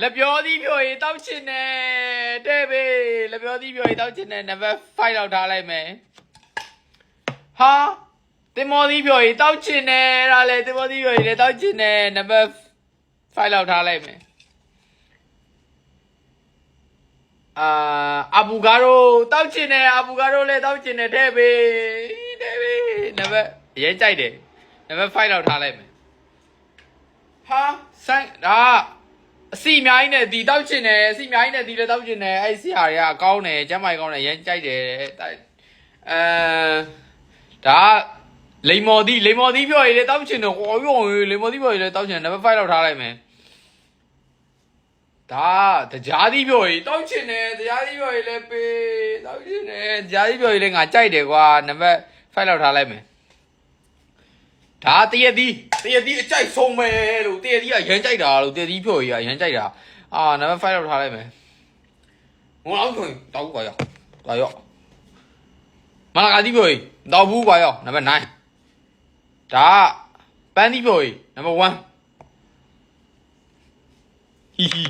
လက်ပြောသီးဖြိုရီတောက်ချင်တယ်တဲ့ဘေးလက်ပြောသီးဖြိုရီတောက်ချင်တယ်နံပါတ်5လောက်ထားလိုက်မယ်ဟာတင်မောသီးဖြိုရီတောက်ချင်တယ်ဒါလေတင်မောသီးဖြိုရီလည်းတောက်ချင်တယ်နံပါတ်5လောက်ထားလိုက်မယ်အာဘူဂါရိုတောက်ချင်တယ်အာဘူဂါရိုလည်းတောက်ချင်တယ်တဲ့ဘေးနံပါတ်အရင်ကြိုက်တယ်နံပါတ်5လောက်ထားလိုက်မယ်ဟာဆိုင်ဒါအစီအများကြီးနဲ့ဒီတောက်ချင်တယ်အစီအများကြီးနဲ့ဒီလည်းတောက်ချင်တယ်အဲ့စီဟာတွေကကောင်းတယ်ကျမ်းမိုင်ကောင်းတယ်ရမ်းကြိုက်တယ်ဒါလိမ္မော်သီးပြောရည်လည်းတောက်ချင်တယ်ဟောပြောလိမ္မော်သီးပြောရည်လည်းတောက်ချင်တယ်နံပါတ်5လောက်ထားလိုက်မယ်ဒါတရားသီးပြောရည်တောက်ချင်တယ်တရားသီးပြောရည်လည်းပေးတောက်ချင်တယ်တရားသီးပြောရည်လည်းငါကြိုက်တယ်ကွာနံပါတ်5လောက်ထားလိုက်မယ်ဒါတရက်သီးအကြိုက်ဆုံးပဲလို့တရက်သီးကရမ်းကြိုက်တာလို့တရက်သီးဖြိုရည်ကရမ်းကြိုက်တာနံပါတ်5လောက်ထားလိုက်မယ်ငုံအောင်ဆိုရင်တောက်ဘူးပါရောဒါရောမလာကသီးဖြိုရည်တောက်ဘူးပါရောနံပါတ်9ဒါပန်းသီးဖြိုရည်နံပါတ်1ဟီဟီ